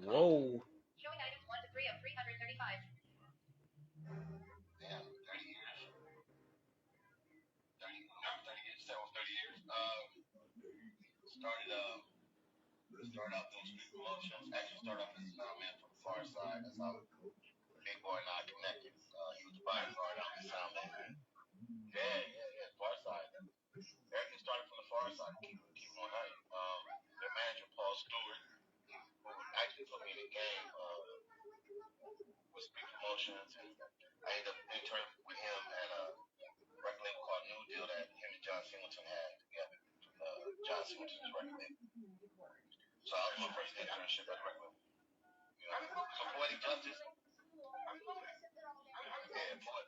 Whoa. Showing items 1 to 3 of 335. Damn, 30 years? 30 years? 30 years? Started out doing street promotions. Actually started off as a soundman for the Far Side. That's how Big Boy and I connected. He was the bodyguard, I'm the soundman. Yeah, Far Side. Everything started from the Far Side. Keep 100. Their manager, Paul Stewart, who actually put me in the game with street promotions, and I ended up interning with him at a record label called New Deal that him and John Singleton had together. John Singleton's record label. So that was my first internship at the record label. So Poetic Justice. Yeah, Poet.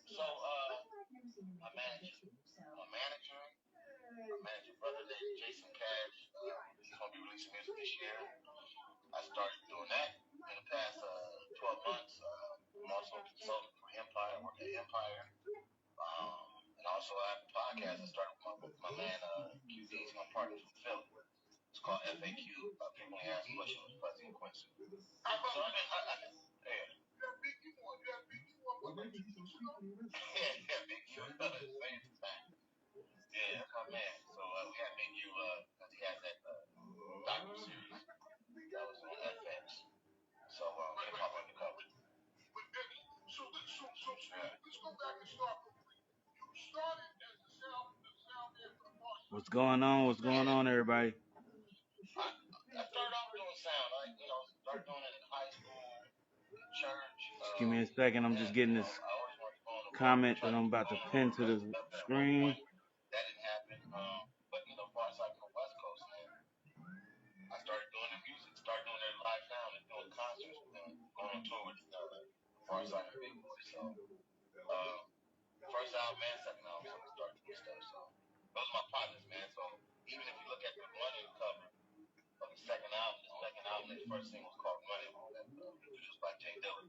So my manager brother named Jason Cash. He's gonna be releasing music this year. I started doing that in the past 12 months. I'm also a consultant for Empire. I work at Empire. And also I have a podcast I started with my man QD. He's my partner from Philly. It's called FAQ. People ask questions with Fuzzy and Quincy. So yeah. Yeah, Big U. Yeah, that's my man. So we had Big U because he has that docu-series that was on FX. So hip hop undercover. So let's go back and start. You started as a soundman for the Far Side. What's going on? What's going on, everybody? I started off doing sound. Started doing it in high school, church. Just give me a second. I'm just getting this comment that I'm about to pin to the screen. That didn't happen. But Far Side from the West Coast, man. I started doing the music, started doing their live sound and doing concerts with them, going on tour with Far Side and Big Boy. So first album and second album, so we started doing stuff. So those are my partners, man. So even if you look at the running cover of the second album, the first single was called Running, produced by Jay Dilla.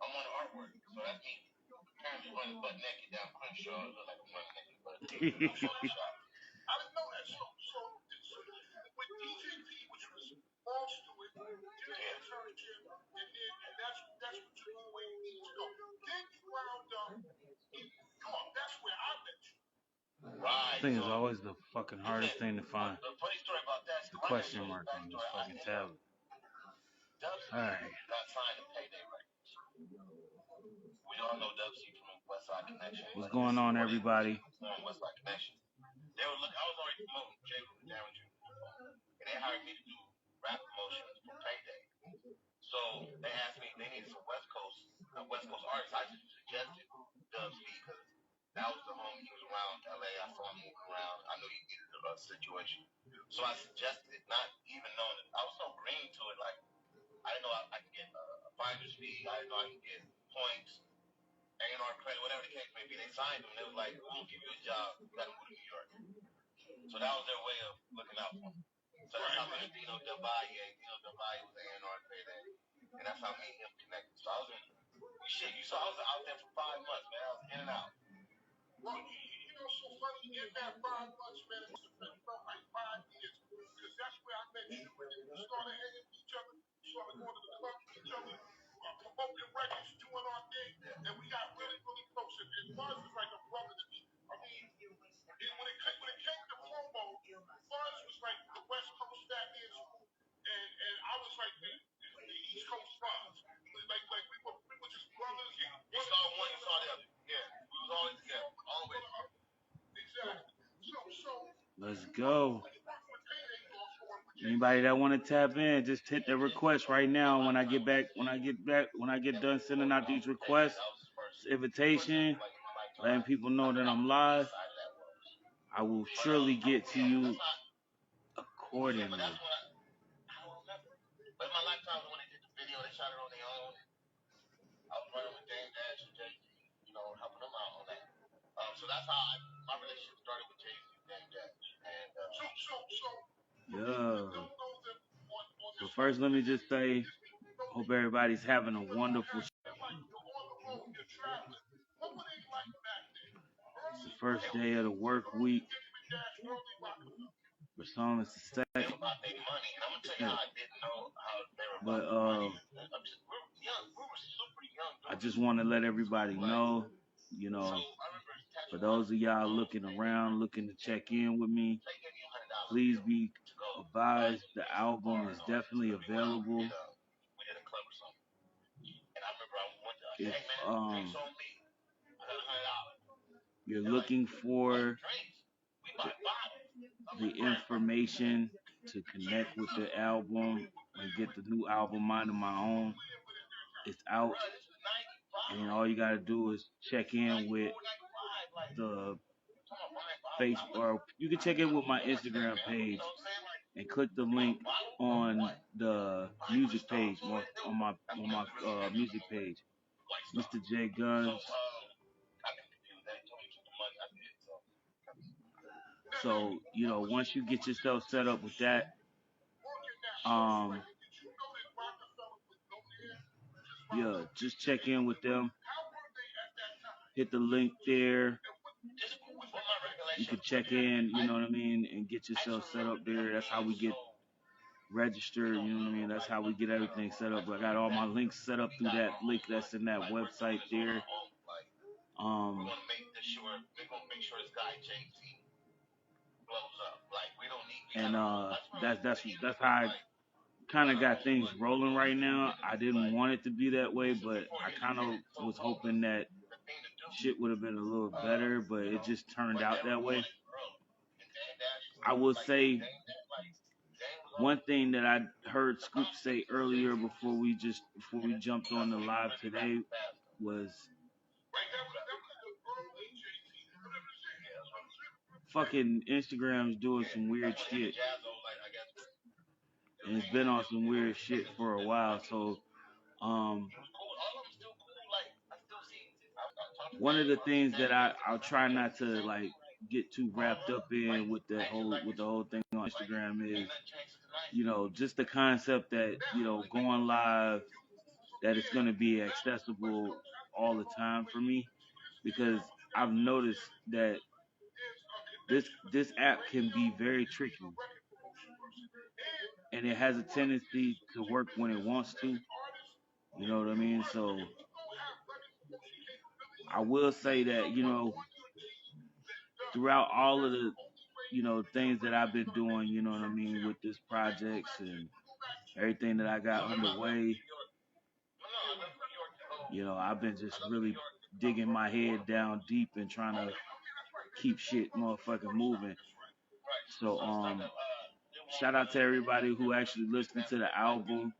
I'm on the artwork, so that's me. Apparently running butt naked down Crenshaw, look like I'm running naked, but I didn't know that. So with DJ P, which was Paul Stewart, did an internship, and that's what you where you need to go. Then you wound up come on, that's where I met you. Right. This thing is always the fucking hardest thing to find. The funny story about that, the question mark on this fucking tablet. Alright. Got signed to Payday Records. We all know Dub C from Westside Connection. What's going on, everybody? Westside Connection. They were looking. I was already promoting Jay with the Darren Jr. And they hired me to do rap promotions for Payday. So they asked me, they needed some West Coast artists. I just suggested Dub C because that was the home. He was around LA. I saw him moving around. I knew he needed a situation. So I suggested it, not even knowing that I was so green to it. Like, I didn't know I could get a finder's fee. I didn't know I could get points, A&R credit, whatever the case may be. They signed him. They was like, we'll give you a job. You got to move to New York. So that was their way of looking out for me. So that's how Dino Dubai was A&R credit. And that's how me and him connected. So I was I was out there for 5 months, man. I was in and out. Well, so funny, in that 5 months, man, it must have felt like 5 years. Because that's where I met you. And we started hanging with each other. We started going to the club with each other. Promoting records, doing our thing. And we got really, really close. And Buzz was like a brother to me. I mean, when it came to promo, Buzz was like the West Coast Fat Man School. And I was like the East Coast Buzz. Like we were just brothers. You saw one, you saw the other. Yeah. We was always together. Always. Let's go. Anybody that want to tap in, just hit the request right now. When I get done sending out these requests, invitation, letting people know that I'm live, I will surely get to you accordingly. But in my lifetime, when they did the video, they shot it on their own. I was running with Dame Dash and Jay-Z, helping them out on that. So that's how my relationship started with Jay-Z and Dame Dash. And yeah. So first, let me just say, hope everybody's having a wonderful. It's the first day of the work week. For some, it's the second. But I just want to let everybody know, you know, for those of y'all looking around, looking to check in with me, please be advised the album is definitely available. If you're looking for the information to connect with the album and get the new album Mind of My Own, it's out. And all you gotta do is check in with the Facebook, or you can check in with my Instagram page and click the link on the music page, on my music page, Mr. J Guns. So, you know, once you get yourself set up with that, yeah, just check in with them. Hit the link there. You can check in, you know what I mean, and get yourself set up there. That's how we get registered, you know what I mean? That's how we get everything set up. I got all my links set up through that link that's in that website there. And that's how I kind of got things rolling right now. I didn't want it to be that way, but I kind of was hoping that shit would have been a little better, but it just turned out that way. I will say one thing that I heard Scoop say earlier before we jumped on the live today was fucking Instagram's doing some weird shit. And it's been on some weird shit for a while. So one of the things that I'll try not to like get too wrapped up in with the whole thing on Instagram is, you know, just the concept that, you know, going live, that it's gonna be accessible all the time for me, because I've noticed that this app can be very tricky, and it has a tendency to work when it wants to. You know what I mean? So I will say that, you know, throughout all of the, you know, things that I've been doing, you know what I mean, with this projects and everything that I got underway, you know, I've been just really digging my head down deep and trying to keep shit motherfucking moving. So shout out to everybody who actually listened to the album.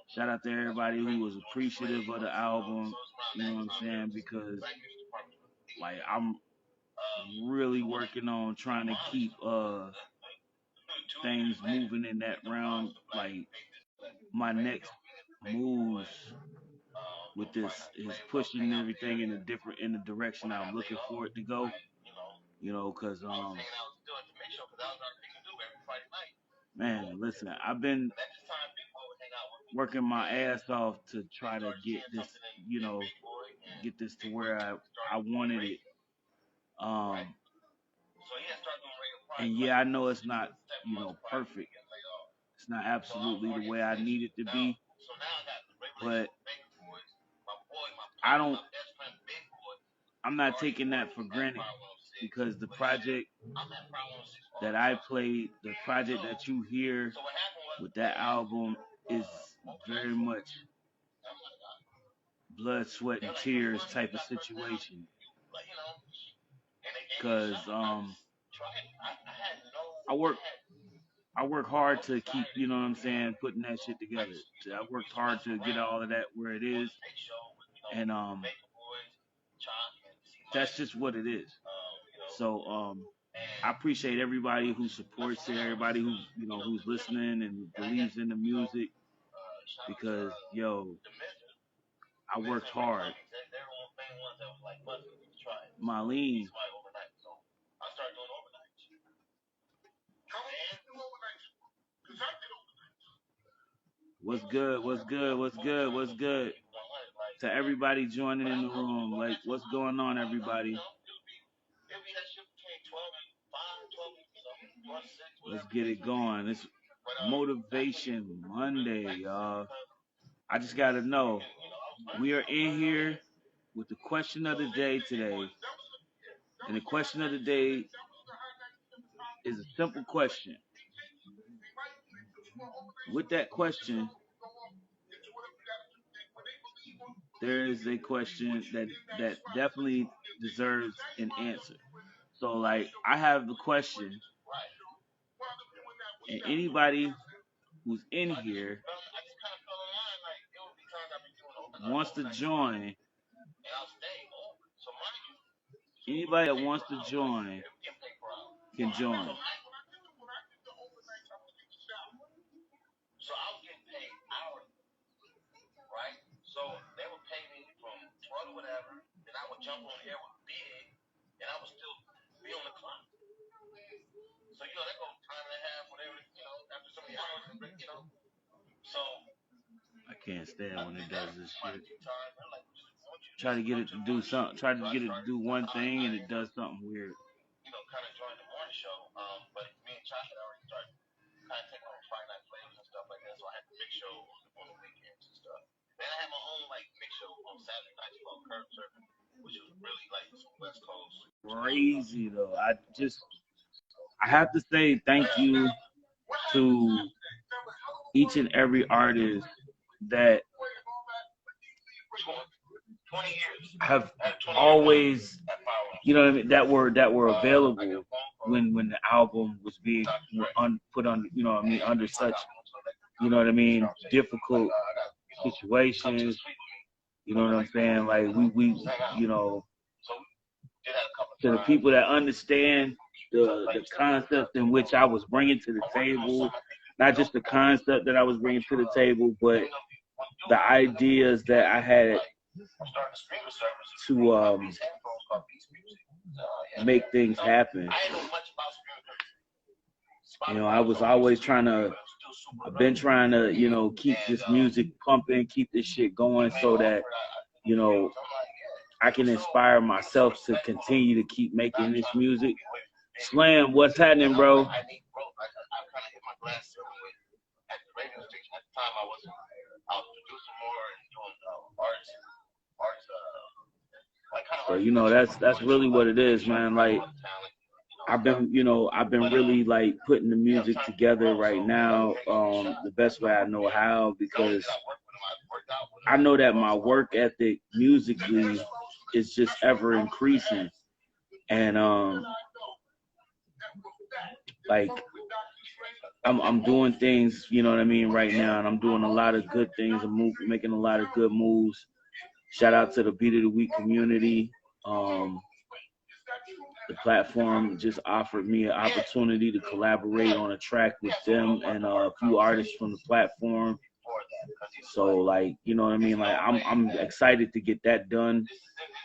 Shout out to everybody who was appreciative of the album. You know what I'm saying? Because like I'm really working on trying to keep things moving in that realm. Like my next moves with this is pushing everything in the direction I'm looking for it to go. You know, cause man, listen, I've been working my ass off to try to get this, you know, get this to where I wanted it. And yeah, I know it's not, you know, perfect. It's not absolutely the way I need it to be, but I'm not taking that for granted, because the project that I played, the project that you hear with that album is very much blood, sweat, and tears type of situation. Cause I work hard to keep, you know what I'm saying, putting that shit together. I worked hard to get all of that where it is, and that's just what it is. So I appreciate everybody who supports it, everybody who, you know, who's listening and believes in the music, because yo, I worked hard. Marlene. What's good? What's good? What's good? What's good? To everybody joining in the room, like, what's going on, everybody? Let's get it going. It's Motivation Monday, y'all. I just gotta know. We are in here with the question of the day today. And the question of the day is a simple question. With that question, there is a question that definitely deserves an answer. So like I have the question, and anybody who's in here wants to join, anybody that wants to join can join. So I was getting paid hourly, right? So they would pay me from 12 or whatever, then I would jump on air with Big, and I would still be on the clock. So, that goes time and a half, whatever, after so many hours, So I can't stand when it does this shit. Try to get it to do something. Try to get it to do one thing and it does something weird. Kind of joined the morning show. But me and Chuck had already started kind of taking on Friday night flavors and stuff like that. So I had the mix show on the weekends and stuff. Then I had my own mix show on Saturday nights called Curb Surfing, which was really some West Coast. Crazy though. I have to say thank you to each and every artist that have always, what I mean, that were available when the album was being put on, under such, difficult situations. You know what I'm saying? Like we to the people that understand the concept in which I was bringing to the table, not just the concept that I was bringing to the table, but the ideas that I had to make things happen. I've been trying to, keep this music pumping, keep this shit going so that, I can inspire myself to continue to keep making this music. Slam, what's happening, bro? So, that's really what it is, man. Like, I've been really like putting the music together right now, the best way I know how, because I know that my work ethic musically is just ever increasing. And like I'm doing things, right now, and I'm doing a lot of good things. I'm making a lot of good moves. Shout out to the Beat of the Week community. The platform just offered me an opportunity to collaborate on a track with them and a few artists from the platform. So like, like I'm excited to get that done.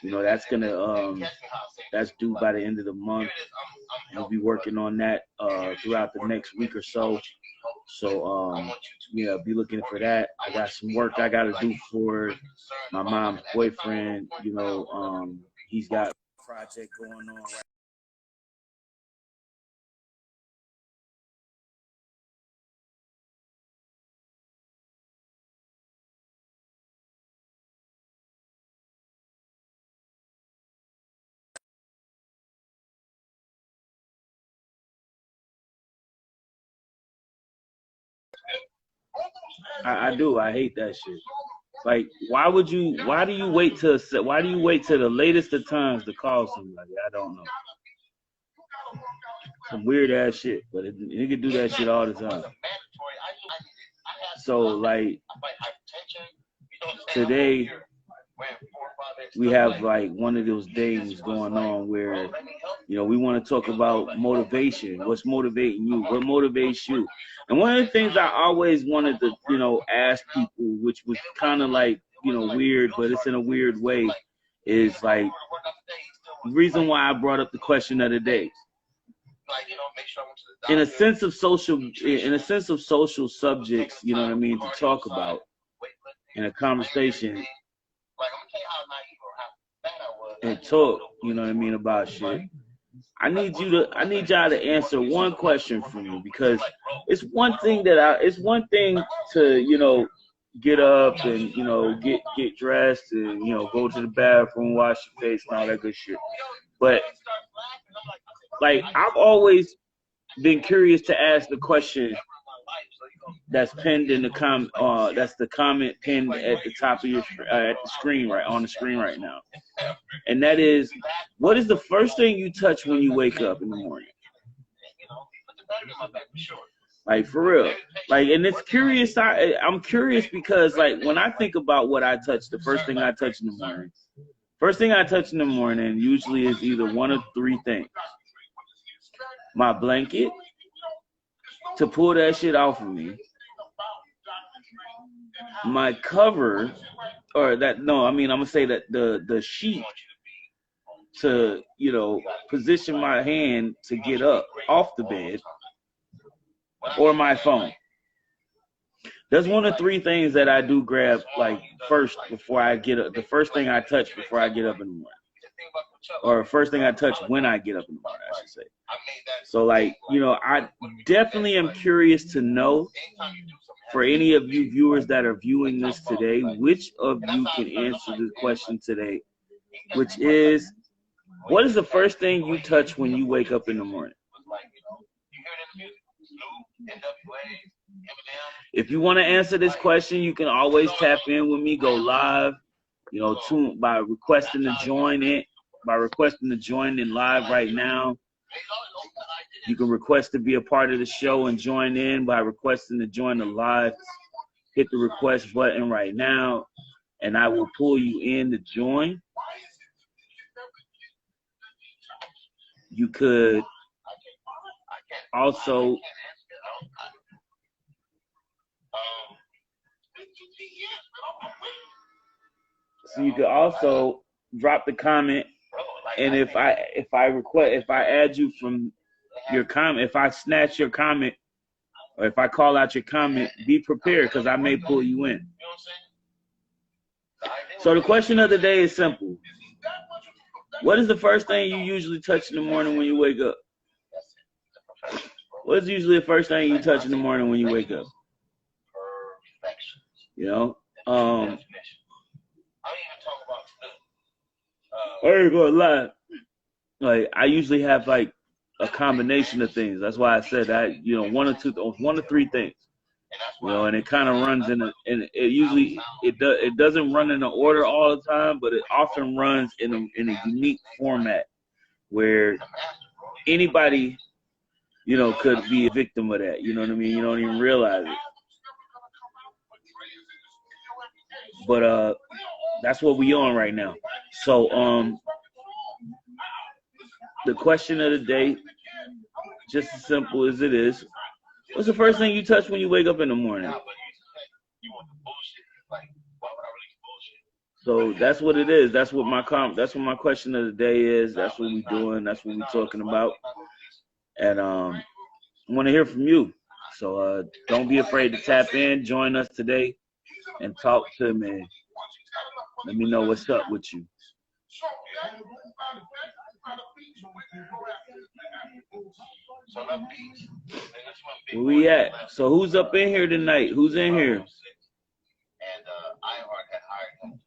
That's due by the end of the month. We'll be working on that throughout the next week or so. So be looking for that. I got some work I gotta do for my mom's boyfriend. He's got a project going on right I do. I hate that shit. Like, why do you wait till the latest of times to call somebody? I don't know. Some weird ass shit, but you can do that shit all the time. So like today we have like one of those days going on where we want to talk about motivation. What's motivating you? What motivates you? And one of the things I always wanted to ask people, which was kind of like weird, but it's in a weird way, is like the reason why I brought up the question of the day. In a sense of social subjects, to talk about in a conversation and talk, about shit. I need y'all to answer one question for me, because it's one thing to, get up and, get dressed and, go to the bathroom, wash your face and all that good shit. But like, I've always been curious to ask the question that's pinned in the comment. That's the comment pinned at the top of your at the screen, right on the screen right now, and that is, what is the first thing you touch when you wake up in the morning? Like, for real. Like, and it's curious. I'm curious because, like, when I think about what I touch, the first thing I touch in the morning. First thing I touch in the morning usually is either one of three things. My blanket, to pull that shit off of me. My cover, I'm gonna say that the sheet to, position my hand to get up off the bed, or my phone. That's one of three things that I do grab, like, first before I get up. The first thing I touch before I get up in the morning. Or first thing I touch when I get up in the morning, I should say. So, like, I definitely am curious to know, for any of you viewers that are viewing this today, which of you can answer the question today, which is, what is the first thing you touch when you wake up in the morning? If you want to answer this question, you can always tap in with me, go live, by requesting to join in live right now. You can request to be a part of the show and join in by requesting to join the live. Hit the request button right now, and I will pull you in to join. You could also drop the comment, and if I add you from your comment, if I snatch your comment, or if I call out your comment, be prepared, because I may pull you in. So the question of the day is simple. What is the first thing you usually touch in the morning when you wake up? What is usually the first thing you touch in the morning when you wake up? I ain't gonna lie. Like, I usually have, like, a combination of things. That's why I said that, one or three things. And it kind of runs and it usually it doesn't run in an order all the time, but it often runs in a unique format where anybody, could be a victim of that. You know what I mean? You don't even realize it. But that's what we on right now. So the question of the day, just as simple as it is, what's the first thing you touch when you wake up in the morning? So that's what it is. That's what my question of the day is. That's what we're doing. That's what we're talking about. And I want to hear from you. So don't be afraid to tap in. Join us today and talk to me. Let me know what's up with you. Where we at? So who's up in here tonight? Who's in here? And iHeart had hired him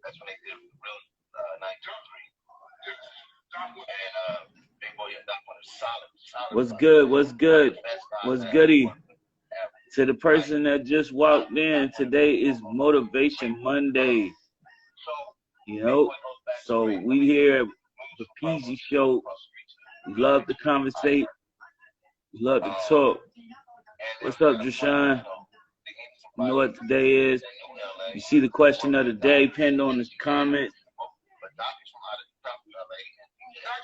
that's when they did real 923. And Big Boy ended up on a solid. What's good? What's good? What's goody? To the person that just walked in, today is Motivation Monday. So we here at the PG Show. We love to conversate. We love to talk. What's up, Jashawn? You know what today is? You see the question of the day pinned on this comment.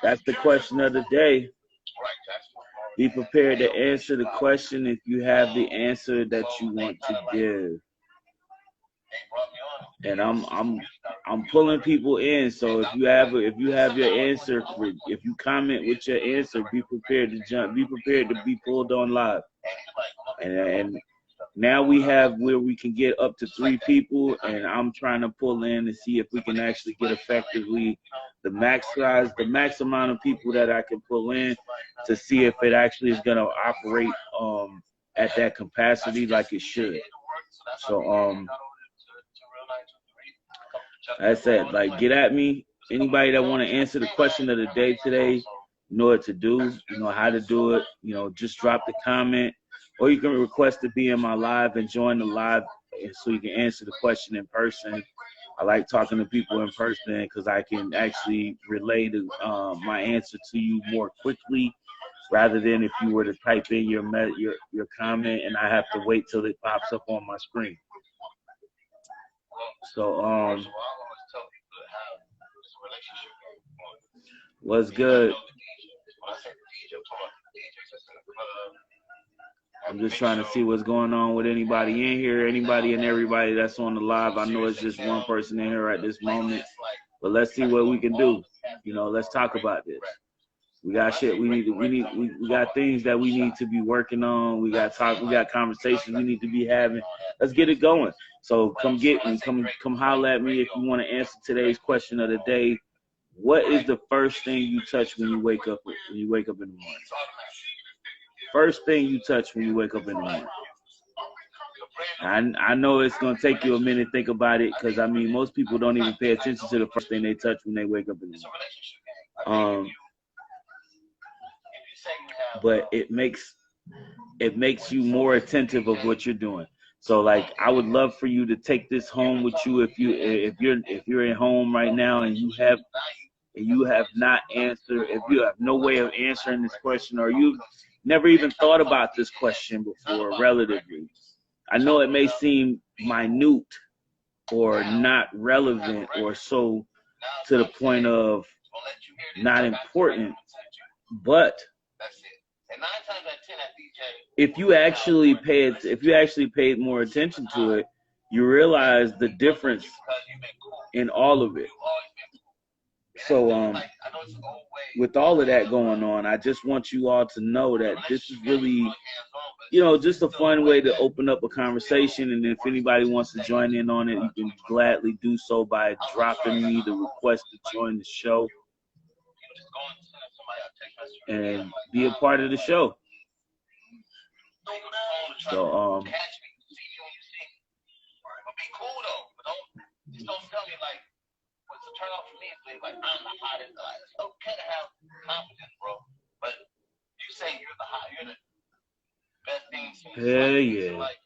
That's the question of the day. Be prepared to answer the question if you have the answer that you want to give. And I'm pulling people in. So if you have your answer, if you comment with your answer, be prepared to jump. Be prepared to be pulled on live. And now we have where we can get up to 3 people, and I'm trying to pull in to see if we can actually get effectively the max size, the max amount of people that I can pull in to see if it actually is gonna operate at that capacity like it should. So I said, like, get at me. Anybody that want to answer the question of the day today, you know what to do, you know how to do it. You know, just drop the comment, or you can request to be in my live and join the live, so you can answer the question in person. I like talking to people in person because I can actually relay my answer to you more quickly, rather than if you were to type in your comment and I have to wait till it pops up on my screen. So what's good? I'm just trying to see what's going on with anybody in here, anybody and everybody that's on the live. I know it's just one person in here at this moment, but let's see what we can do. You know, let's talk about this. We got shit we got things that we need to be working on. We got conversations we need to be having. Let's get it going. So come get me, come holler at me if you want to answer today's question of the day. What is the first thing you touch when you wake up in the morning? First thing you touch when you wake up in the morning. I know it's gonna take you a minute to think about it, because I mean most people don't even pay attention to the first thing they touch when they wake up in the morning. But it makes you more attentive of what you're doing. So like I would love for you to take this home with you if you're at home right now and you have not answered, if you have no way of answering this question, or you've never even thought about this question before, relatively. I know it may seem minute or not relevant or so to the point of not important, but if you actually paid more attention to it, you realize the difference in all of it. So with all of that going on, I just want you all to know that this is really, just a fun way to open up a conversation. And if anybody wants to join in on it, you can gladly do so by dropping me the request to join the show and be a part of the show. So turn off for me, like I'm the hottest. It's okay to have confidence, bro. But you say you're the best thing. Hell yeah. Like,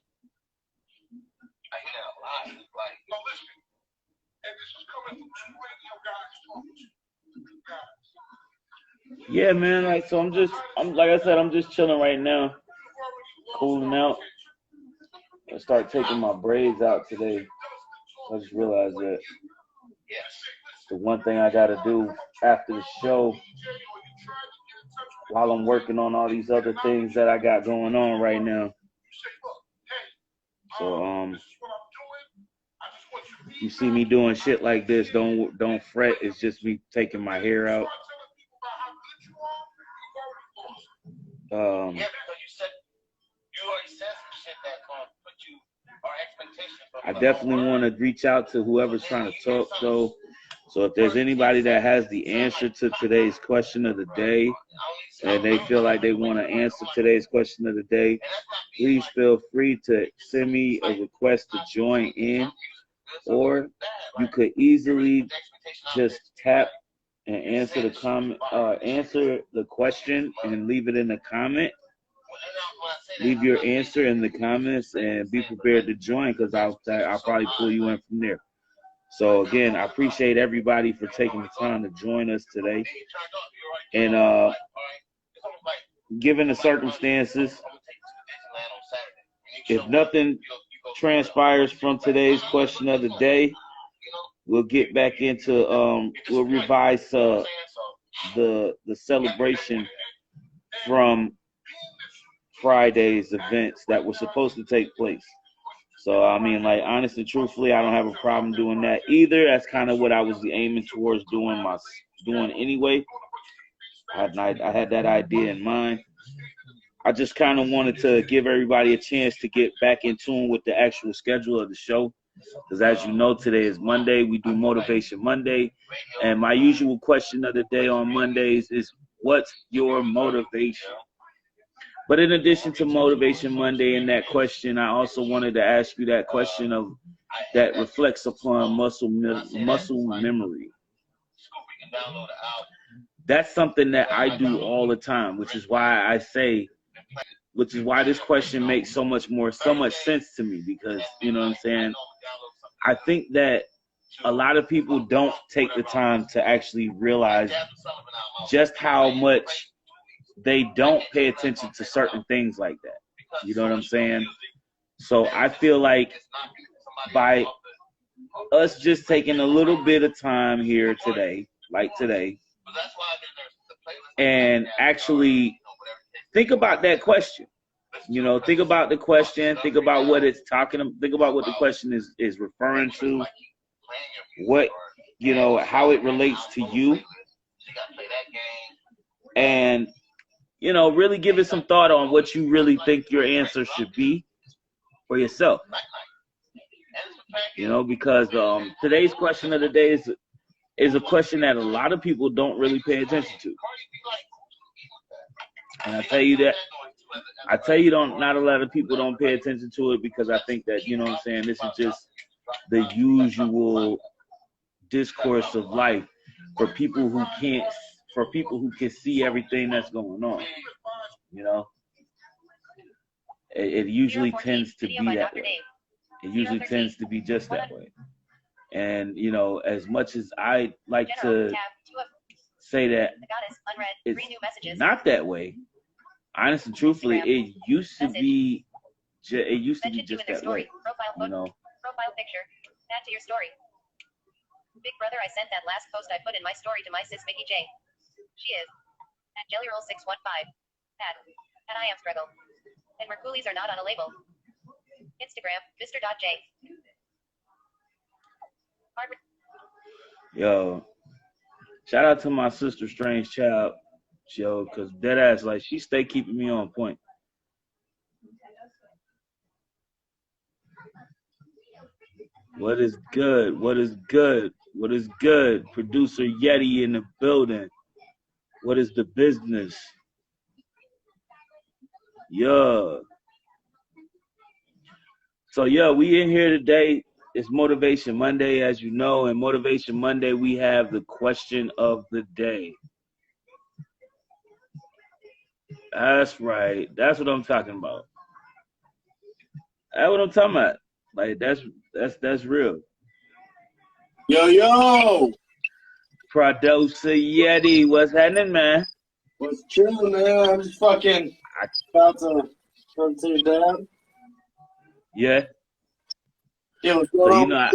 I hear that a lot. Like, no, listen. And this is coming from two radio guys talking. Yeah, man. Like, so I'm just chilling right now, cooling out. I start taking my braids out today. I just realized that. The one thing I gotta do after the show, while I'm working on all these other things that I got going on right now. So you see me doing shit like this, don't fret. It's just me taking my hair out. I definitely want to reach out to whoever's trying to talk, though. So if there's anybody that has the answer to today's question of the day, and they feel like they want to answer today's question of the day, please feel free to send me a request to join in, or you could easily just tap and answer the question and leave it in the comment. Leave your answer in the comments and be prepared to join, because I'll probably pull you in from there. So again, I appreciate everybody for taking the time to join us today. And given the circumstances, if nothing transpires from today's question of the day, we'll get back into we'll revise the celebration from Friday's events that were supposed to take place. So, I mean, like, honestly, truthfully, I don't have a problem doing that either. That's kind of what I was aiming towards doing anyway. I had that idea in mind. I just kind of wanted to give everybody a chance to get back in tune with the actual schedule of the show. Because as you know, today is Monday. We do Motivation Monday. And my usual question of the day on Mondays is, what's your motivation? But in addition to Motivation Monday and that question, I also wanted to ask you that question of that reflects upon muscle memory. That's something that I do all the time, which is why this question makes so much sense to me, because, you know what I'm saying, I think that a lot of people don't take the time to actually realize just how much they don't pay attention to certain things like that. You know what I'm saying? So I feel like by us just taking a little bit of time here today, and actually think about that question. You know, think about the question, think about what it's think about what the question is referring to, what, you know, how it relates to you, and, you know, really give it some thought on what you really think your answer should be for yourself. You know, because today's question of the day is a question that a lot of people don't really pay attention to. And I tell you, not a lot of people don't pay attention to it, because I think that, you know what I'm saying, this is just the usual discourse of life for people who can see everything that's going on. You know, it usually tends to be that way. It usually tends to be just that way. And, you know, as much as I like to say that it's not that way, honestly and truthfully, it used to be just that way. You know. Profile picture. Add to your story. Big brother, I sent that last post I put in my story to my sis Mickey J. She is at JellyRoll615. At I am struggle. And Mercoolies are not on a label. Instagram, Mr.J. Yo, shout out to my sister Strange Child, yo, because deadass, like, she stay keeping me on point. What is good? What is good? What is good? Producer Yeti in the building. What is the business? Yeah. So, yeah, we in here today. It's Motivation Monday, as you know. And Motivation Monday, we have the question of the day. That's right. That's what I'm talking about. That's what I'm talking about. Like, that's real. Yo. Producer Yeti, what's happening, man? What's chilling, man? I'm just fucking about to come to your dad. Yeah. Yeah, what's going So, on? you know,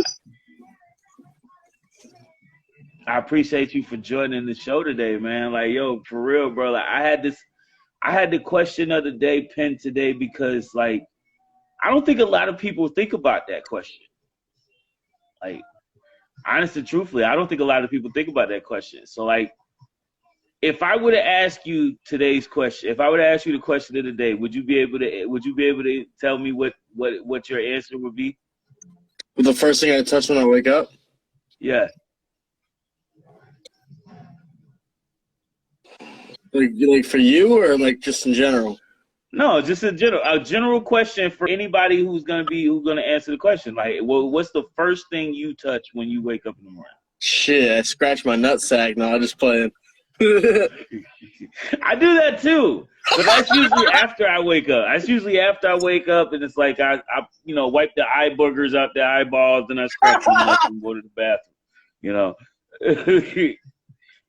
I appreciate you for joining the show today, man. Like, yo, for real, bro. Like, I had the question of the day pinned today because, like, I don't think a lot of people think about that question. Like, honestly, truthfully, I don't think a lot of people think about that question. So, like, if I were to ask you today's question, if I were to ask you the question of the day, would you be able to tell me what your answer would be? The first thing I touch when I wake up? Yeah. Like for you, or like just in general? No, just a general question for anybody who's gonna answer the question. Like, well, what's the first thing you touch when you wake up in the morning? Shit, I scratch my nutsack. No, I'm just playing. I do that too, but that's usually after I wake up. That's usually after I wake up, and it's like I wipe the eye boogers out the eyeballs, and I scratch them up and go to the bathroom.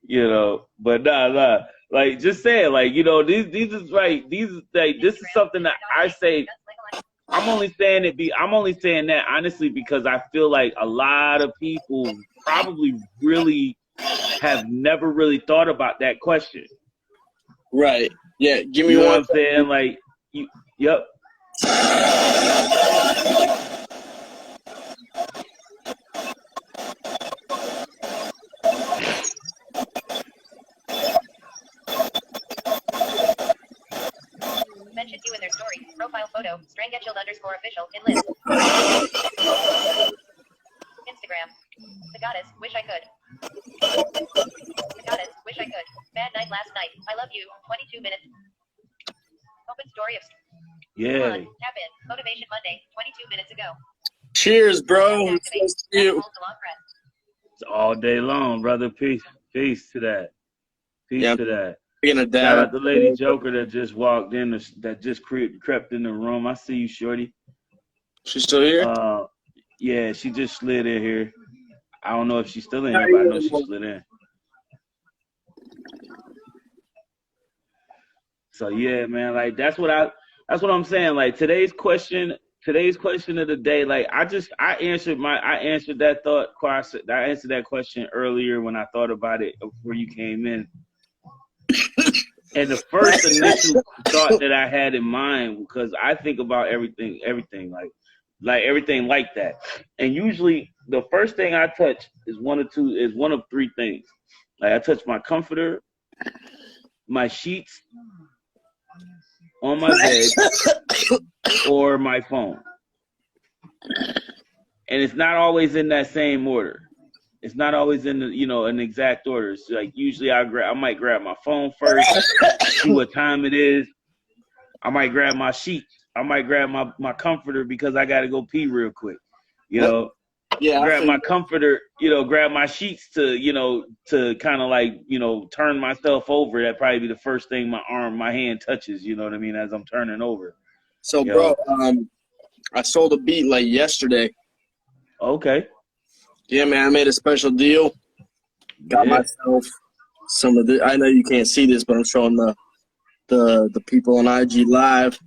You know, but nah. Like, just saying, like, you know, this is something that I say. I'm only saying that honestly because I feel like a lot of people probably really have never really thought about that question. Right. Yeah. Give me one. You know one. What I'm saying? Like, yep. Mentioned you in their story. Profile photo. Stranggetchild_official in list. Instagram. The goddess, wish I could. The goddess, wish I could. Bad night last night. I love you. 22 minutes. Open story of. Yeah. Tap in. Motivation Monday. 22 minutes ago. Cheers, bro. Activate. It's to you. Hold the long breath. It's all day long, brother. Peace. Peace to that. Peace Yeah. to that. Being a Shout dad. out to Lady Joker that just walked in, that just crept in the room. I see you, shorty. She's still here? Yeah, she just slid in here. I don't know if she's still in here, but I know she slid in. So yeah, man, like that's what I'm saying. Like today's question of the day, like I answered that thought. I answered that question earlier when I thought about it before you came in. And the first initial thought that I had in mind, because I think about everything like everything like that. And usually the first thing I touch is one of three things. Like I touch my comforter, my sheets on my bed, or my phone. And it's not always in that same order. It's not always in an exact order. It's like usually I might grab my phone first, see what time it is. I might grab my sheets. I might grab my comforter because I got to go pee real quick. Yeah. Grab my comforter, grab my sheets to kind of like, turn myself over. That'd probably be the first thing my hand touches, you know what I mean, as I'm turning over. So, bro, I sold a beat like yesterday. Okay. Yeah, man, I made a special deal. Got myself some of the. I know you can't see this, but I'm showing the people on IG Live.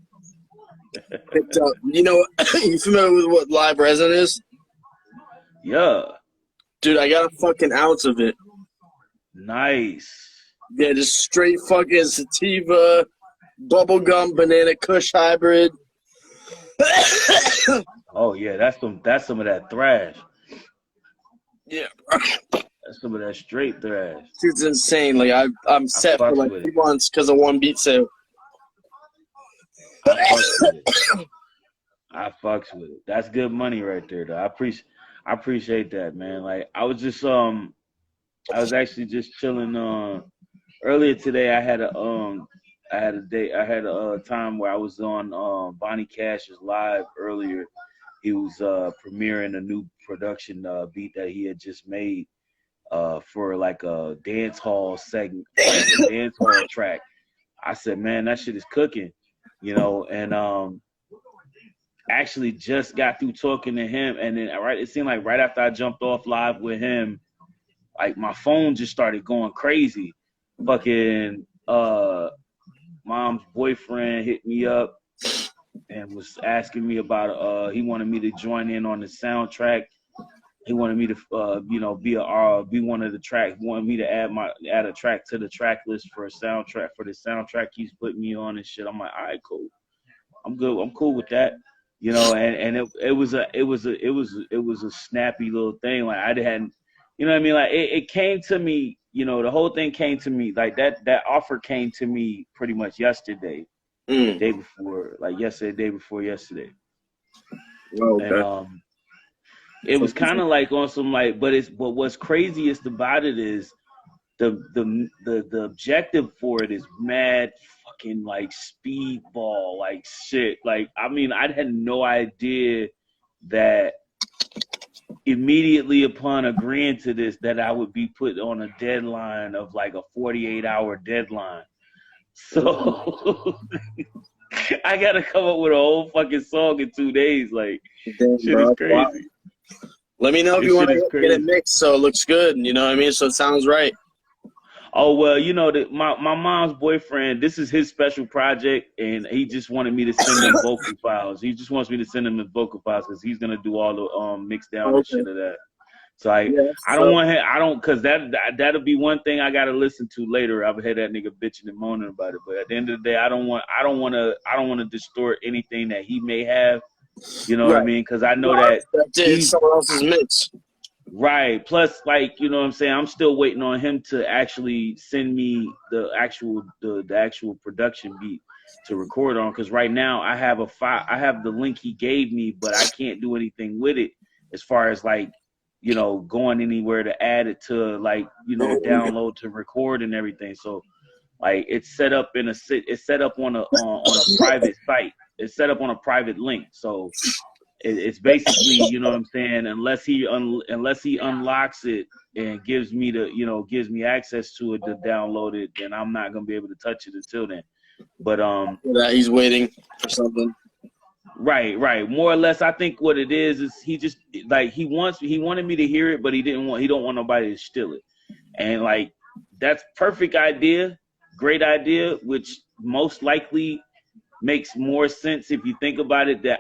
Picked up. You familiar with what live resin is? Yeah. Dude, I got a fucking ounce of it. Nice. Yeah, just straight fucking sativa, bubblegum, banana kush hybrid. Oh yeah, that's some of that thrash. Yeah. That's some of that straight thrash. It's insane. Like I'm set for like 3 months because of one beat sale. I fucks with it. That's good money right there, though. I appreciate that, man. Like I was actually just chilling. Earlier today, I had a time where I was on Bonnie Cash's live earlier. He was premiering a new production beat that he had just made for like a dance hall segment, like a dance hall track. I said, man, that shit is cooking, and actually just got through talking to him, and then it seemed like right after I jumped off live with him, like my phone just started going crazy. Fucking mom's boyfriend hit me up and was asking me about he wanted me to join in on the soundtrack. He wanted me to be one of the tracks. He wanted me to add a track to the track list for the soundtrack he's putting me on and shit. I'm like, all right, cool. I'm good. I'm cool with that. And it was a snappy little thing. Like I hadn't, you know what I mean? Like it came to me, the whole thing came to me, like that offer came to me pretty much yesterday, day before yesterday. Okay. And it was kind of like on some like, but what's craziest about it is the objective for it is mad fucking like speedball, like shit. Like, I mean, I had no idea that immediately upon agreeing to this, that I would be put on a deadline of like a 48-hour deadline. So I got to come up with a whole fucking song in 2 days. Like, damn, shit bro, is crazy. wow. Let me know if you want to get it mixed so it looks good. You know what I mean? So it sounds right. Oh, well, my mom's boyfriend, this is his special project, and he just wanted me to send him vocal files. He just wants me to send him the vocal files because he's going to do all the mix down and shit of that. So because that'll be one thing I got to listen to later. I've had that nigga bitching and moaning about it. But at the end of the day, I don't want to distort anything that he may have. You know what I mean? Because I know that it's someone else's mix. Right. Plus, like, you know what I'm saying, I'm still waiting on him to actually send me the actual production beat to record on. Because right now I have a file. I have the link he gave me, but I can't do anything with it as far as like, you know, going anywhere to add it to, like, you know, download to record and everything. So like it's set up on a private site. It's set up on a private link. So it's basically, you know what I'm saying, unless he unlocks it and gives me access to it to download it, then I'm not gonna be able to touch it until then. But that he's waiting for something. Right. More or less, I think what it is he just like he wanted me to hear it, but he don't want nobody to steal it. And like that's perfect idea, great idea, which most likely makes more sense if you think about it. The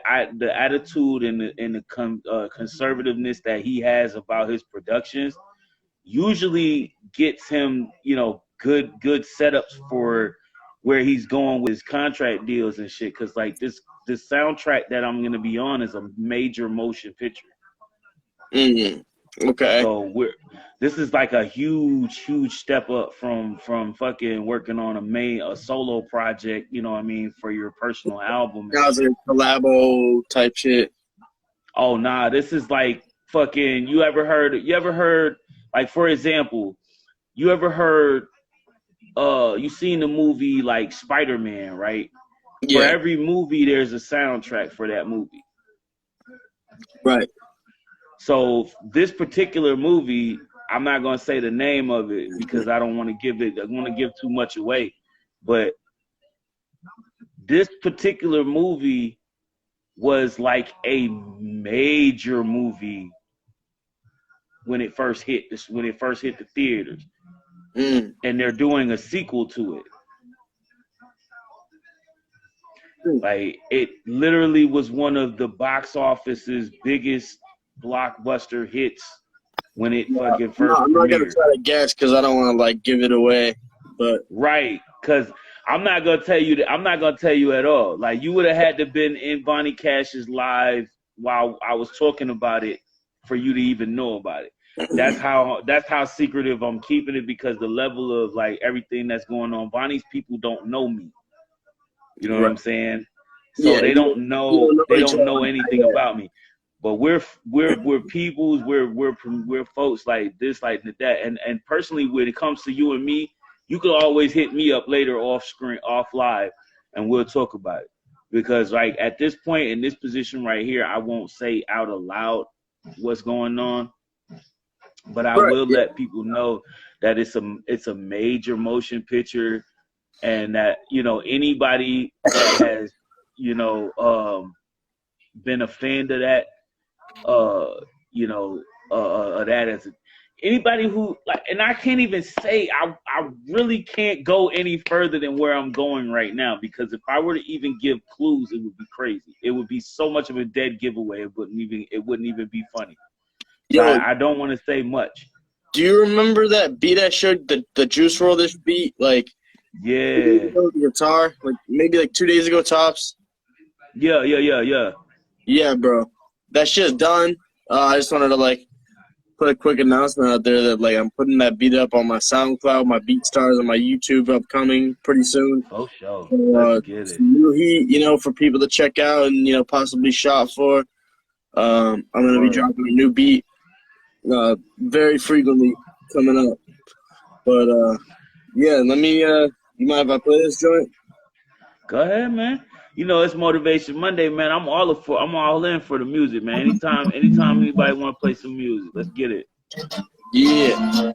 attitude and the conservativeness that he has about his productions usually gets him, you know, good setups for where he's going with his contract deals and shit. Cause like this soundtrack that I'm gonna be on is a major motion picture. Mm-hmm. Okay. So this is like a huge step up from fucking working on a solo project, you know what I mean, for your personal album. How's it collabo type shit? Oh nah, this is like fucking you ever heard like, for example, you ever heard you seen the movie like Spider-Man, right? Yeah. For every movie there's a soundtrack for that movie. Right. So this particular movie, I'm not gonna say the name of it because I don't want to give too much away. But this particular movie was like a major movie when it first hit the theaters. Mm. And they're doing a sequel to it. Like it literally was one of the box office's biggest blockbuster hits when it fucking first premiered. I'm not gonna try to guess because I don't want to like give it away, but right, because I'm not gonna tell you that. I'm not gonna tell you at all. Like you would have had to been in Bonnie Cash's live while I was talking about it for you to even know about it. That's how secretive I'm keeping it, because the level of like everything that's going on, Bonnie's people don't know me. You know what I'm saying? So yeah, they don't know anything about me. But we're peoples, we're folks like this, like that. And personally, when it comes to you and me, you could always hit me up later off screen, off live, and we'll talk about it. Because like at this point in this position right here, I won't say out aloud what's going on, but I will let people know that it's a major motion picture, and that, you know, anybody that has, you know, been a fan of that, you know, that as anybody who like, and I can't even say, I really can't go any further than where I'm going right now, because if I were to even give clues, it would be crazy. It would be so much of a dead giveaway. It wouldn't even be funny. So I don't want to say much. Do you remember that beat I showed, the Juice WRLD beat? Like, yeah, the guitar, like maybe like 2 days ago tops. Yeah. Yeah, bro. That shit's done. I just wanted to like put a quick announcement out there that like I'm putting that beat up on my SoundCloud, my BeatStars, and my YouTube upcoming pretty soon. Oh, sure. So, Let's get it. New heat, you know, for people to check out and, you know, possibly shop for. I'm gonna be dropping a new beat very frequently coming up. But yeah, let me. You mind if I play this joint? Go ahead, man. You know, it's Motivation Monday, man. I'm all in for the music, man. Anytime anybody want to play some music, let's get it. Yeah.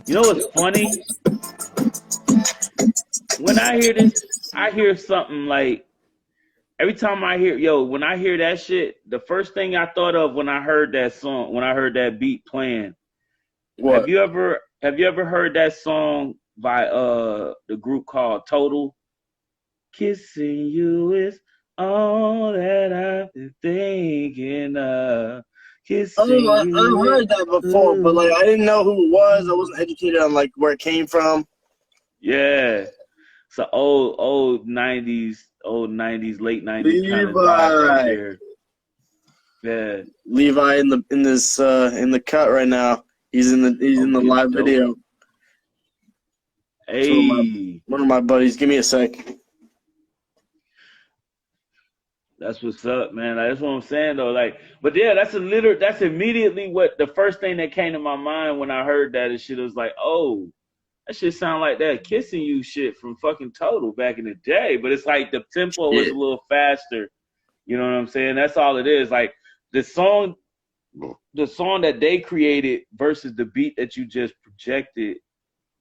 You know what's funny? When I hear this, I hear something like, every time when I hear that shit, the first thing I thought of when I heard that song, when I heard that beat playing, What? have you ever heard that song by the group called Total? Kissing you is all that I've been thinking of. Kissing Oh, you I've is heard that before, but like ooh. I didn't know who it was. I wasn't educated on like where it came from. Yeah. It's an old 90s, late 90s kind of vibe right Levi, there. Yeah. Levi in the cut right now. He's in the Okay, live dope. video. So Hey, one of my buddies. Give me a sec. that's what's up, man. Like, that's what I'm saying though. Like, but yeah, that's immediately what the first thing that came to my mind when I heard that and shit. It was like, oh, that shit sound like that kissing you shit from fucking Total back in the day. But it's like the tempo is Yeah, a little faster. You know what I'm saying? That's all it is. Like the song that they created versus the beat that you just projected,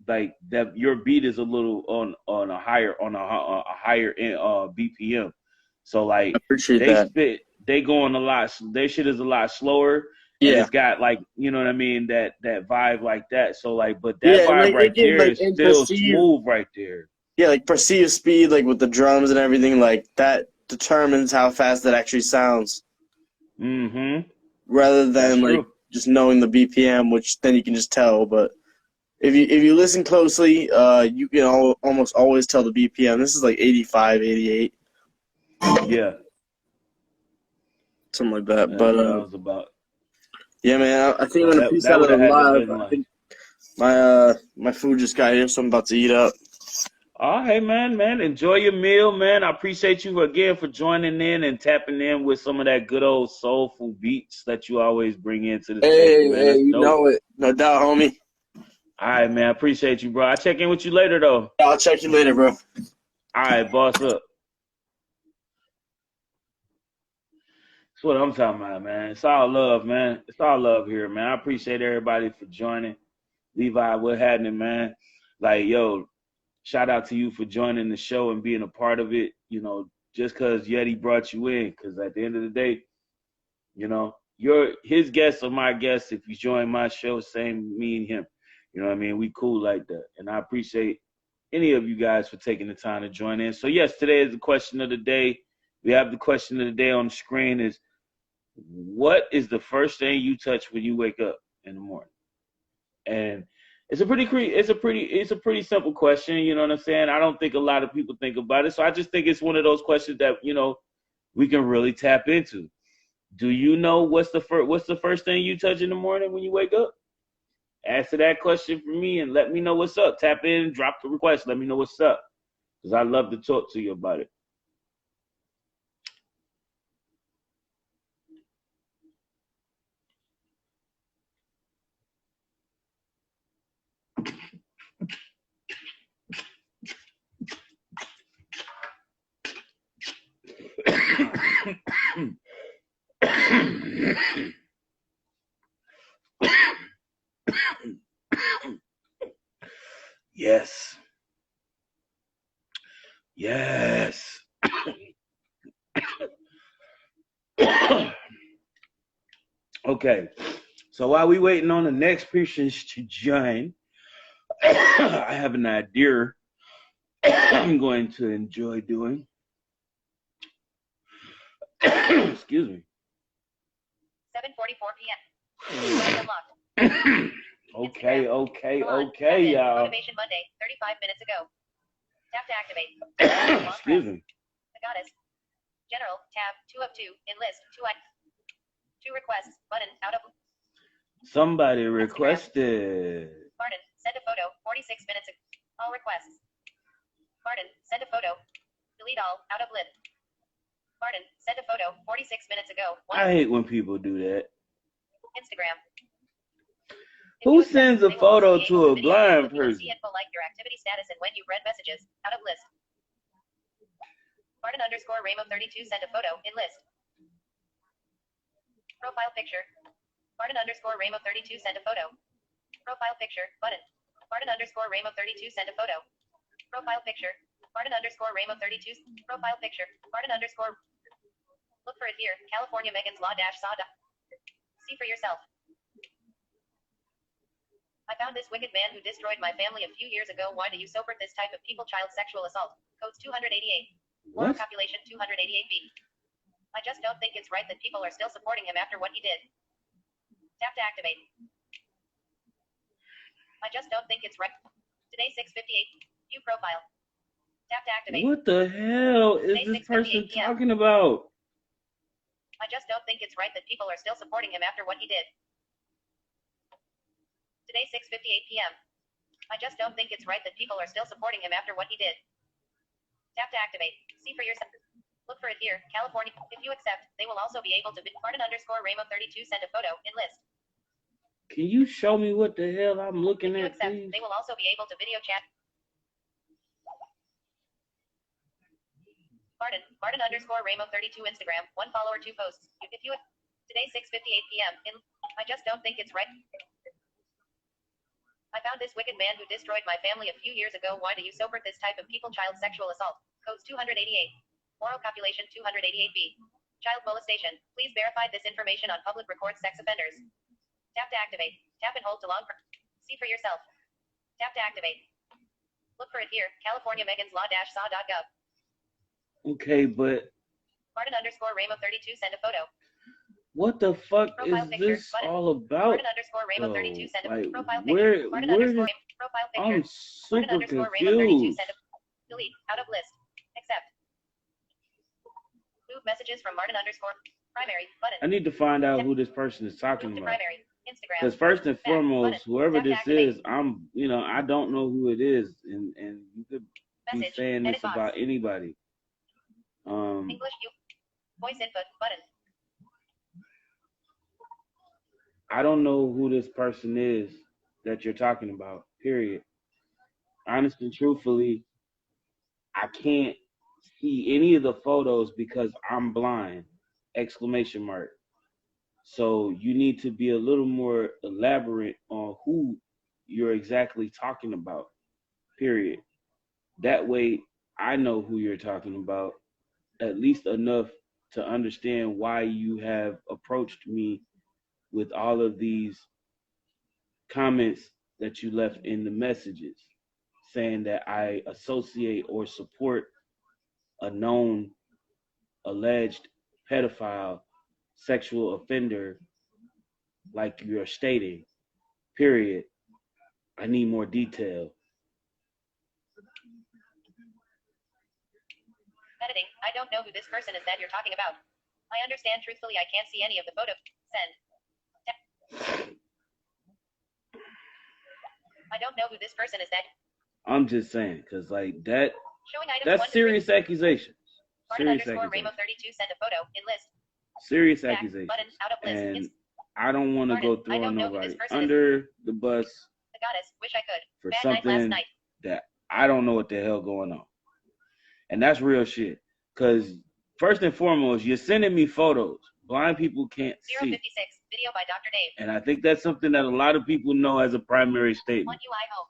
like that your beat is a little on a higher BPM. So I like appreciate that. they going a lot. Their shit is a lot slower, and Yeah, it's got like you know what I mean that vibe like that. So like, but that yeah, and vibe like right it gives there like is and still perceive. smooth right there. Yeah, like perceived speed, like with the drums and everything, like that determines how fast it actually sounds, Mm-hmm. rather That's than like true. just knowing the BPM, which then you can just tell. But if you listen closely, you can almost always tell the BPM. This is like 85, 88, Yeah, something like that. that's But what I was about. yeah, man, I think I'm So gonna that peace that out of would the have had to live. been I like. think my food just got here, so I'm about to eat up. Oh, hey, man, enjoy your meal, man. I appreciate you again for joining in and tapping in with some of that good old soulful beats that you always bring into the station, Hey, man. hey, That's you dope. know it, no doubt, homie. All right, man. I appreciate you, bro. I'll check in with you later, though. I'll check you later, bro. All right, boss up. That's what I'm talking about, man. It's all love, man. It's all love here, man. I appreciate everybody for joining. Levi, what happening, man? Like, yo, shout out to you for joining the show and being a part of it. You know, just because Yeti brought you in, because at the end of the day, you know, you're his guest or my guest. If you join my show, same me and him. You know what I mean? We cool like that. And I appreciate any of you guys for taking the time to join in. So yes, today is the question of the day. We have the question of the day on the screen is what is the first thing you touch when you wake up in the morning? And it's a pretty simple question, you know what I'm saying? I don't think a lot of people think about it. So I just think it's one of those questions that, you know, we can really tap into. Do you know what's the first thing you touch in the morning when you wake up? Answer that question for me and let me know what's up. Tap in, drop the request, let me know what's up. Because I love to talk to you about it. Yes. Yes. Okay. So while we waiting on the next persons to join, I have an idea I'm going to enjoy doing. Excuse me. 7:44 p.m. Okay, Salon. okay, Tapped in. y'all. Motivation Monday, 35 minutes ago. Tap to activate. Excuse me. The goddess. General. Tab. 2 of 2. In list. 2 requests. Button. Out of. Somebody Instagram. requested. Pardon. Send a photo. 46 minutes ago. All requests. Pardon. Send a photo. Delete all. Out of list. Pardon. Send a photo. 46 minutes ago. I hate when people do that. Instagram. Who sends a photo to a blind person? Info like your activity status and when you read messages. Out of list. Pardon underscore Ramo 32 send a photo. In list. Profile picture. Pardon underscore Ramo 32 send a photo. Profile picture. Button. Pardon underscore Ramo 32 send a photo. Profile picture. Pardon underscore Ramo 32 profile picture. Pardon underscore. Look for it here. California Megan's Law dash saw. See for yourself. I found this wicked man who destroyed my family a few years ago. Why do you support this type of people? Child sexual assault. Codes 288. Oral What? copulation 288B. I just don't think it's right that people are still supporting him after what he did. Tap to activate. I just don't think it's right. Today 6:58. View profile. Tap to activate. What the hell is Today, this person 6:58 p.m. talking about? I just don't think it's right that people are still supporting him after what he did. Today 6:58 p.m. I just don't think it's right that people are still supporting him after what he did. Tap to activate. See for yourself. Look for it here, California. If you accept, they will also be able to Martin_Ramo32 send a photo in list. Can you show me what the hell I'm looking If you at, accept, please? they will also be able to video chat. Martin_Ramo32 Instagram, 1 follower, 2 posts. If you today 6:58 p.m. I just don't think it's right. I found this wicked man who destroyed my family a few years ago. Why do you support this type of people? Child sexual assault. Codes 288. Oral copulation 288B. Child molestation. Please verify this information on public record sex offenders. Tap to activate. Tap and hold to long. See for yourself. Tap to activate. Look for it here, California Megan's Law-Saw.gov. Okay, but Martin_Ramo32 send a photo. what the fuck Profile is picture, this button. all about? Martin_Ramo32 send a Like, profile where picture. Martin_Ramo profile picture. I'm super Martin_Ramo32 confused. send a delete out of list. Accept. Move messages from Martin_primary button. I need to find out who this person is talking Move to about. primary. Instagram. Because first and Back, foremost, button. whoever Tap to this activate. is, I don't know who it is, and you could be Message. saying Edit this box. about anybody. English you. Voice input button. I don't know who this person is that you're talking about. Period. Honestly, truthfully, I can't see any of the photos because I'm blind! Exclamation mark. So you need to be a little more elaborate on who you're exactly talking about. Period. That way, I know who you're talking about, at least enough to understand why you have approached me with all of these comments that you left in the messages, saying that I associate or support a known alleged pedophile sexual offender like you're stating. Period. I need more detail. Editing. I don't know who this person is that you're talking about. I understand. Truthfully, I can't see any of the photo. Send. I don't know who this person is that. I'm just saying, because like that, Showing items that's 1 to 3. serious accusations. Serious accusations. Martin_Ramo32 send a photo in list. Serious Back, accusations. button, out of list. And It's I don't want to Martin, go I throwing don't know who nobody this person under the bus the goddess. Wish I could. for Bad night last something night. that I don't know what the hell going on. And that's real shit. Because first and foremost, you're sending me photos. Blind people can't see. 056. Video by Dr. Dave. And I think that's something that a lot of people know as a primary 1 statement. UI home.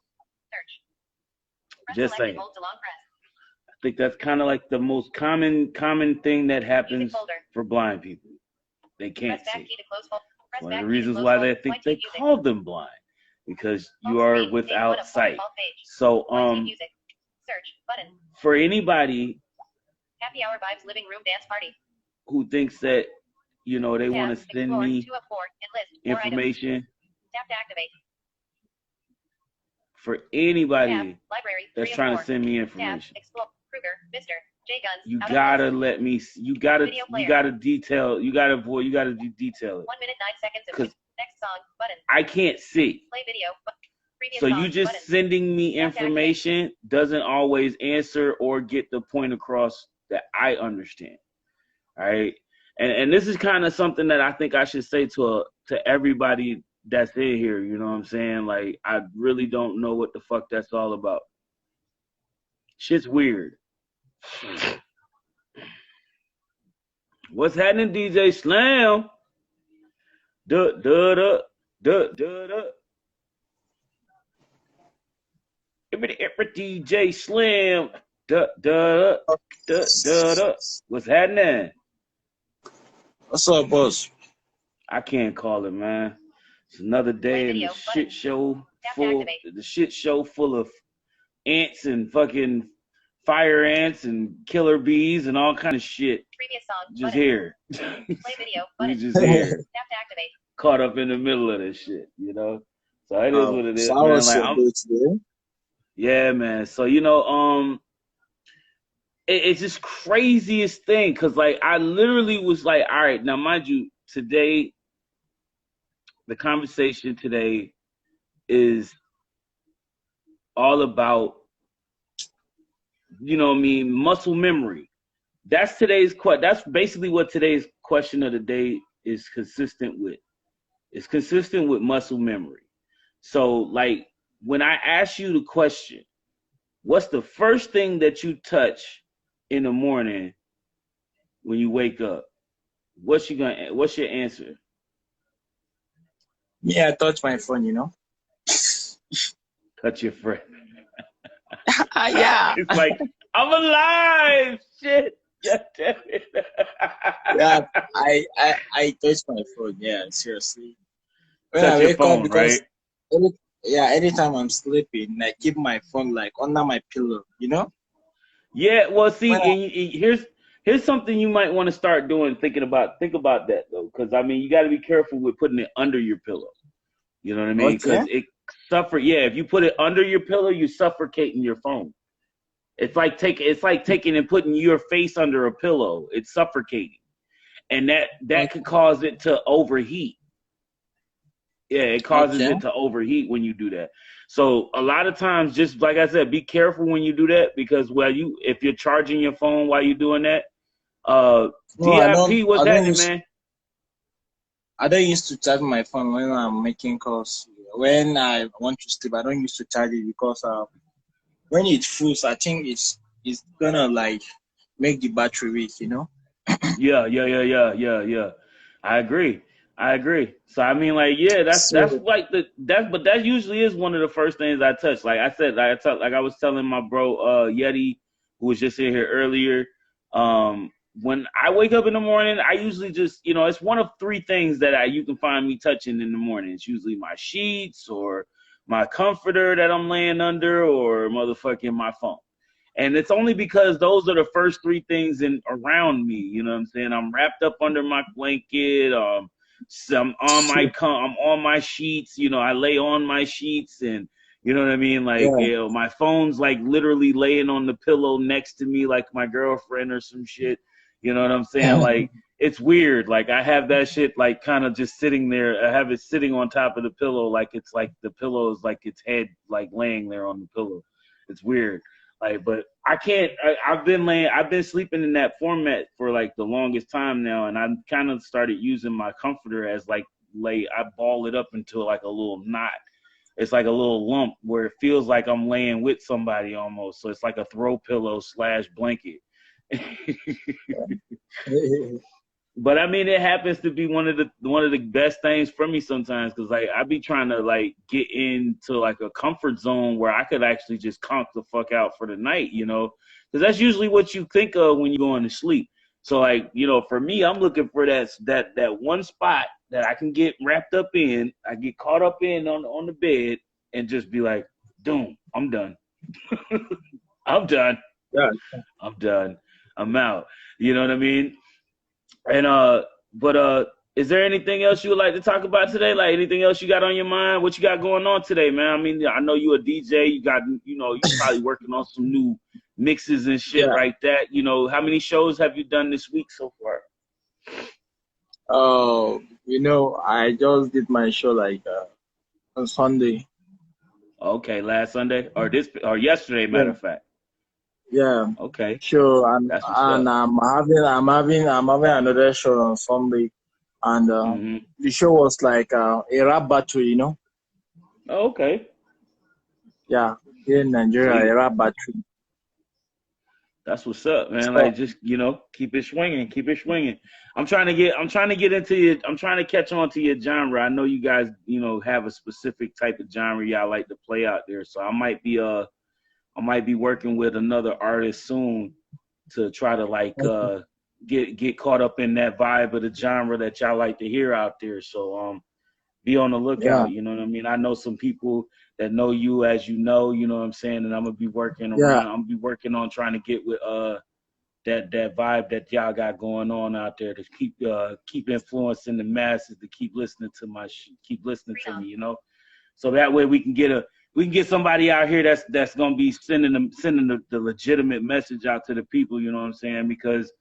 Search. Press Just select and saying. hold to long press. I think that's kind of like the most common thing that Music happens folder. for blind people. They can't Press back see. key to close folder. Press One back of the key to reasons close why folder. they think Point they to music. call them blind, because you Home are screen. Name one without of sight. default page. So Point to music. Search button. for anybody Happy Hour Vibes living room dance party. who thinks that they want to Tab. send Explore. me 2 of 4. Enlist. More items. information, Tap to activate. for Tab. anybody Library. 3 that's of trying 4. to send me Tab. information, Explore. Kruger. Mr. J Guns. you out gotta of list. let me. You gotta Video player. detail. You gotta detail it. 1 minute 9 seconds of 'Cause next song button. I can't see. Play video. Previous So song you just button. sending me Tap to activate. information doesn't always answer or get the point across that I understand. All right. And this is kind of something that I think I should say to everybody that's in here. You know what I'm saying? Like, I really don't know what the fuck that's all about. Shit's weird. What's happening, DJ Slam? Duh, duh, duh, duh, duh, duh. Every DJ Slam. Duh, duh, duh, duh, duh. What's happening? What's up, boss? I can't call it, man. It's another day in the shit show full of ants and fucking fire ants and killer bees and all kind of shit. Previous song. Just Button. here. Play video. We Button. just here. Tap to activate. Caught up in the middle of this shit, you know? So it is what it is, So how man. was Like your day today? yeah, man. So, you know, it's just craziest thing because like I literally was like, all right, now mind you, today the conversation today is all about, you know what I mean, muscle memory. That's that's basically what today's question of the day is consistent with. It's consistent with muscle memory. So like when I ask you the question, what's the first thing that you touch in the morning when you wake up? What's your answer? Yeah, I touched my phone, you know. Touch your friend. Yeah. It's like, I'm alive. Shit. Yeah, damn it. Yeah, I touched my phone. Yeah, seriously. When Touch I your wake phone, up, because right? anytime I'm sleeping, I keep my phone like under my pillow, you know. Yeah, well, see, When I, here's something you might want to start doing. Think about that though, because I mean, you got to be careful with putting it under your pillow. You know what I mean? okay, Because it Yeah, if you put it under your pillow, you're suffocating your phone. It's like taking and putting your face under a pillow. It's suffocating, and that could cause it to overheat. Yeah, it causes okay. it to overheat when you do that. So a lot of times, just like I said, be careful when you do that because if you're charging your phone while you're doing that, No, I DIP, what's I don't happening, use. man? I don't used to charge my phone when I'm making calls. When I want to sleep, I don't used to charge it because when it fulls, I think it's gonna like make the battery weak, you know. Yeah. I agree. So I mean, like, yeah, that's So like but that usually is one of the first things I touch. Like I said, like I was telling my bro Yeti, who was just in here earlier. When I wake up in the morning, I usually just, you know, it's one of three things that you can find me touching in the morning. It's usually my sheets or my comforter that I'm laying under or motherfucking my phone. And it's only because those are the first three things around me. You know what I'm saying? I'm wrapped up under my blanket. I'm on my sheets. You know, I lay on my sheets, and you know what I mean. Like, yeah, you know, my phone's like literally laying on the pillow next to me, like my girlfriend or some shit. You know what I'm saying? Like, it's weird. Like, I have that shit like kind of just sitting there. I have it sitting on top of the pillow, like it's like the pillow is like its head, like laying there on the pillow. It's weird. Like, but I can't. I've been sleeping in that format for like the longest time now, and I kind of started using my comforter as like I ball it up into like a little knot. It's like a little lump where it feels like I'm laying with somebody almost. So it's like a throw pillow / blanket. But I mean, it happens to be one of the best things for me sometimes because like I be trying to like get into like a comfort zone where I could actually just conk the fuck out for the night, you know, because that's usually what you think of when you're going to sleep. So like, you know, for me, I'm looking for that one spot that I can get wrapped up in. I get caught up in on the bed and just be like, doom, I'm done. I'm done. yeah. I'm done. I'm out. You know what I mean? And but is there anything else you would like to talk about today? Like anything else you got on your mind? What you got going on today, man? I mean, I know you a DJ. You probably working on some new mixes and shit Yeah. like that. You know, how many shows have you done this week so far? Oh, you know, I just did my show like on Sunday. Okay, last Sunday or yesterday, matter Yeah, of fact. yeah. Okay, Sure, and that's what's up. I'm having another show on Sunday, and Hmm. the show was like a rap battle, you know. Oh, okay. Yeah, here in So Nigeria, a rap battle. that's what's up, man. So, Like just, you know, keep it swinging, keep it swinging. I'm trying to get into your I'm trying to catch on to your genre. I know you guys, you know, have a specific type of genre y'all like to play out there. So I might be working with another artist soon to try to like get caught up in that vibe of the genre that y'all like to hear out there. So be on the yeah, lookout, you know what I mean? I know some people that know you as you know what I'm saying, and I'm gonna be working Yeah. around. I'm gonna be working on trying to get with that vibe that y'all got going on out there to keep influencing the masses to keep listening to keep listening to me, so that way we can get somebody out here that's gonna be sending the legitimate message out to the people, you know what I'm saying? Because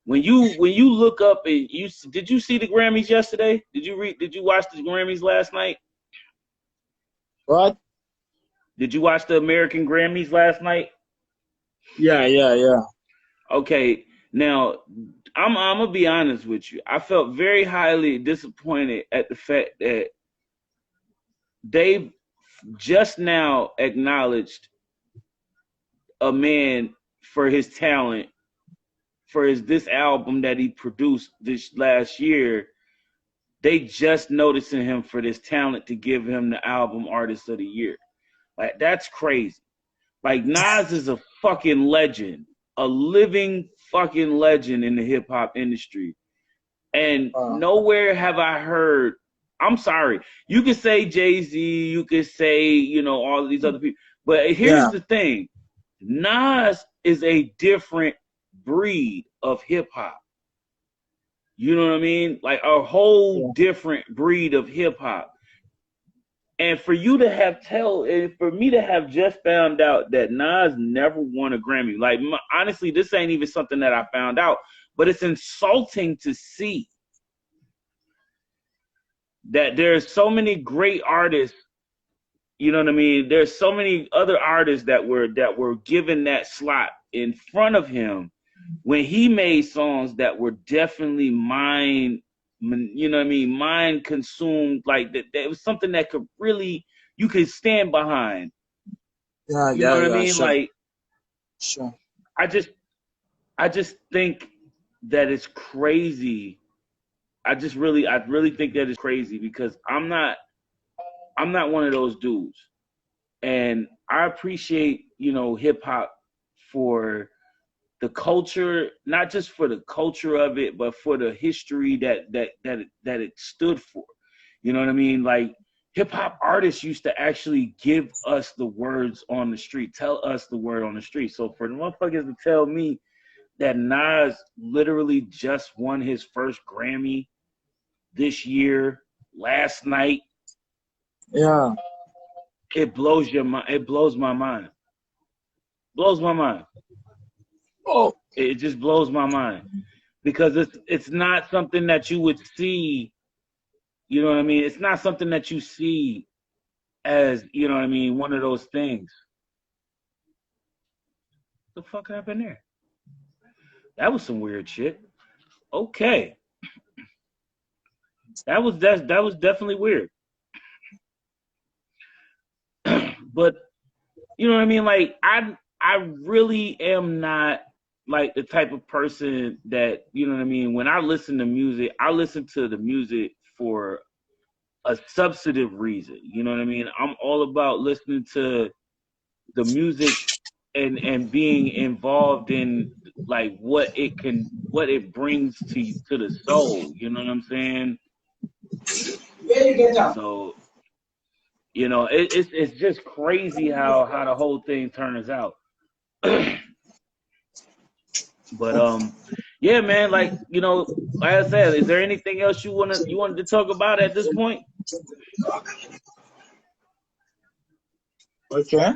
when you look up and did you see the Grammys yesterday? Did you watch the Grammys last night? What? Did you watch the American Grammys last night? Yeah. Okay, now I'm gonna be honest with you. I felt very highly disappointed at the fact that they just now acknowledged a man for his talent, for this album that he produced this last year. They just noticing him for this talent to give him the album artist of the year. Like, that's crazy. Like, Nas is a fucking legend, a living fucking legend in the hip hop industry. And nowhere have I heard, I'm sorry, you could say Jay-Z, you could say, all of these other people. But here's the thing. Nas is a different breed of hip hop. You know what I mean? Like a whole different breed of hip hop. And for me to have just found out that Nas never won a Grammy, like honestly, this ain't even something that I found out, but it's insulting to see that there's so many great artists. You know what I mean? There's so many other artists that were given that slot in front of him when he made songs that were definitely mind consumed. Like that, it was something that you could stand behind. You know what I mean? Sure. Like, sure. I just think that it's crazy. I really think that it's crazy because I'm not one of those dudes. And I appreciate, hip hop for the culture, not just for the culture of it, but for the history that it stood for. You know what I mean? Like, hip hop artists used to actually give us the words on the street, tell us the word on the street. So for the motherfuckers to tell me that Nas literally just won his first Grammy this year, last night, it blows your mind. It blows my mind. Blows my mind. Oh, it just blows my mind because it's not something that you would see. You know what I mean? It's not something that you see as, one of those things. What the fuck happened there? That was some weird shit. Okay. That was definitely weird. But you know what I mean? Like, I really am not like the type of person that, you know what I mean? When I listen to music, I listen to the music for a substantive reason. You know what I mean? I'm all about listening to the music and being involved in like what it brings to the soul. You know what I'm saying? So, it's just crazy how the whole thing turns out. But yeah, man, like I said, is there anything else you wanted to talk about at this point? Okay.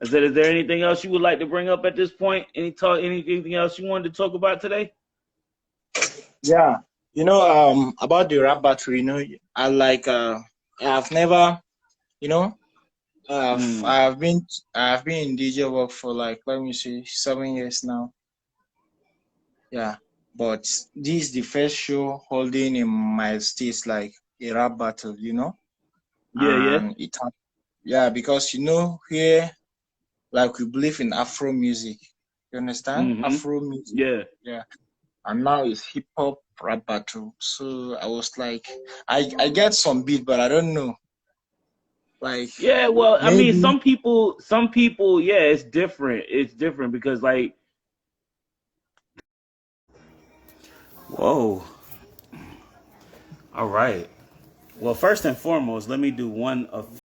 I said, is there anything else you would like to bring up at this point? Anything else you wanted to talk about today? Yeah. About the rap battle, I've never, I've been in DJ work for like, let me see, 7 years now. Yeah. But this is the first show holding in my state like a rap battle, Yeah. Because here, like, we believe in Afro music. You understand? Mm-hmm. Afro music. Yeah. And now it's hip hop rap battle. So I was like, I get some beat, but I don't know. Like, yeah, well, maybe... I mean, some people, yeah, it's different. It's different because, like, whoa. All right. Well, first and foremost, let me do one of